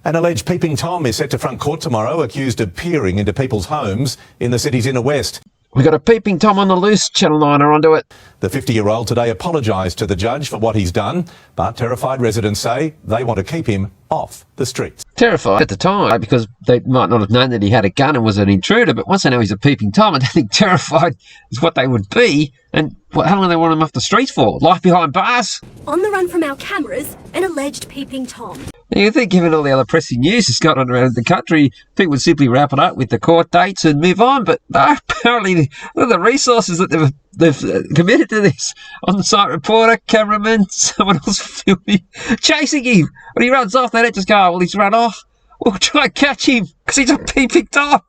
An alleged peeping Tom is set to front court tomorrow, accused of peering into people's homes in the city's inner west. We got a peeping Tom on the loose. Channel 9 are onto it. The 50-year-old today apologised to the judge for what he's done, but terrified residents say they want to keep him off the streets. Terrified at the time because they might not have known that he had a gun and was an intruder, but once they know he's a peeping Tom, I don't think terrified is what they would be. And how long do they want him off the streets for? Life behind bars? On the run from our cameras, an alleged peeping Tom. You think given all the other pressing news that's going on around the country, people would simply wrap it up with the court dates and move on, but no, apparently the resources that they've committed to this. On-site reporter, cameraman, someone else filming, chasing him. When he runs off, they don't just go, oh, well, he's run off. We'll try and catch him because he's a peeping Tom.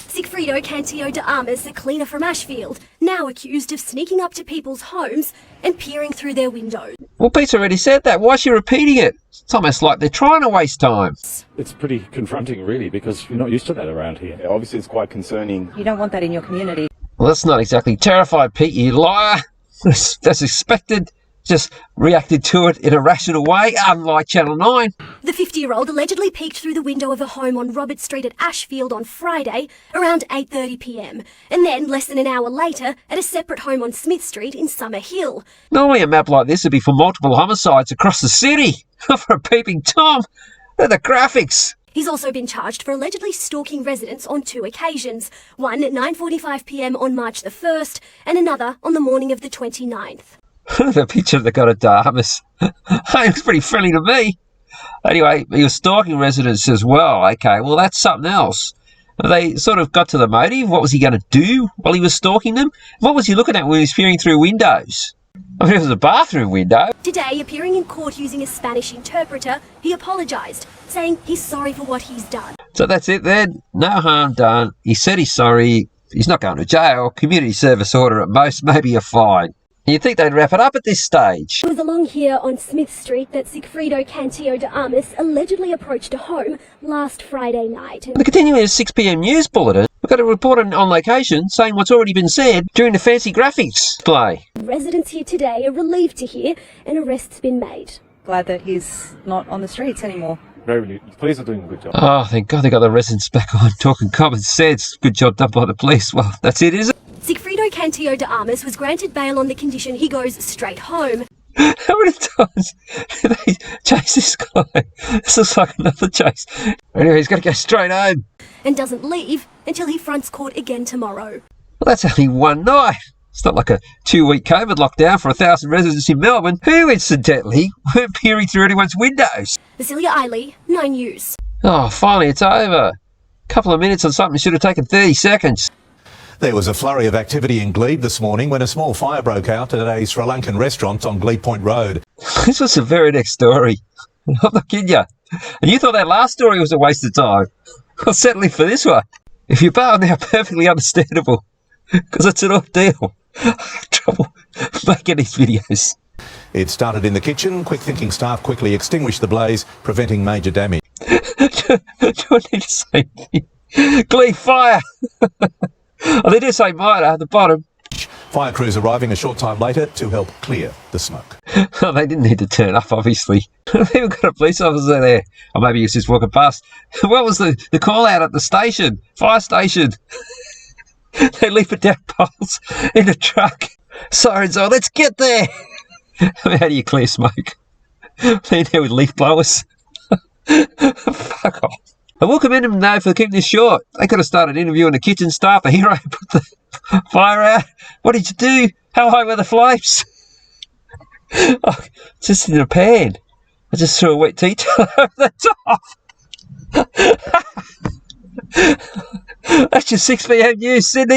Sigfrido Cantillo de Armas, a cleaner from Ashfield, now accused of sneaking up to people's homes and peering through their windows. Well, Pete's already said that. Why is she repeating it? It's almost like they're trying to waste time. It's pretty confronting, really, because you're not used to that around here. Yeah, obviously, it's quite concerning. You don't want that in your community. Well, that's not exactly terrified, Pete, you liar. That's expected. Just reacted to it in a rational way, unlike Channel 9. The 50-year-old allegedly peeked through the window of a home on Robert Street at Ashfield on Friday around 8:30 p.m. and then less than an hour later at a separate home on Smith Street in Summer Hill. Normally a map like this would be for multiple homicides across the city, not for a peeping Tom. They're the graphics. He's also been charged for allegedly stalking residents on 2 occasions, one at 9:45 p.m. on March the 1st and another on the morning of the 29th. The picture they got of Darmus. He looks pretty friendly to me. Anyway, he was stalking residents as well. Okay, well, that's something else. They sort of got to the motive. What was he going to do while he was stalking them? What was he looking at when he was peering through windows? I mean, it was a bathroom window. Today, appearing in court using a Spanish interpreter, he apologised, saying he's sorry for what he's done. So that's it then. No harm done. He said he's sorry. He's not going to jail. Community service order at most, maybe a fine. You'd think they'd wrap it up at this stage. It was along here on Smith Street that Sigfrido Cantillo de Armas allegedly approached a home last Friday night. The continuing 6 p.m. news bulletin, we've got a reporter on location saying what's already been said during the fancy graphics display. Residents here today are relieved to hear an arrest's been made. Glad that he's not on the streets anymore. Very relieved. The police are doing a good job. Oh, thank God they got the residents back on talking common sense. Good job done by the police. Well, that's it, is it? Sigfrido Cantillo de Armas was granted bail on the condition he goes straight home. How many times did they chase this guy? This looks like another chase. Anyway, he's got to go straight home. And doesn't leave until he fronts court again tomorrow. Well, that's only one night. It's not like a 2-week COVID lockdown for 1,000 residents in Melbourne who, incidentally, weren't peering through anyone's windows. Vassilia Eiley, 9 News. Oh, finally, it's over. A couple of minutes on something should have taken 30 seconds. There was a flurry of activity in Glebe this morning when a small fire broke out at a Sri Lankan restaurant on Glebe Point Road. This was the very next story. I'm not kidding you. And you thought that last story was a waste of time. Well, certainly for this one. If you bail now, perfectly understandable. Because it's an ordeal. I have trouble making these videos. It started in the kitchen. Quick-thinking staff quickly extinguished the blaze, preventing major damage. Do I need to say anything? Glebe fire! Oh, they did say minor at the bottom. Fire crews arriving a short time later to help clear the smoke. Oh, they didn't need to turn up, obviously. They've even got a police officer there. Or maybe he was just walking past. What was the call out at the station? Fire station. They leap it down poles in a truck. Sirens on, let's get there. I mean, how do you clear smoke? They're there with leaf blowers. Fuck off. I will commend them though for keeping this short. They could have started interviewing the kitchen staff. The hero put the fire out. What did you do? How high were the flames? Oh, just in a pan. I just threw a wet tea towel over the top. That's your 6 p.m. news, Sydney.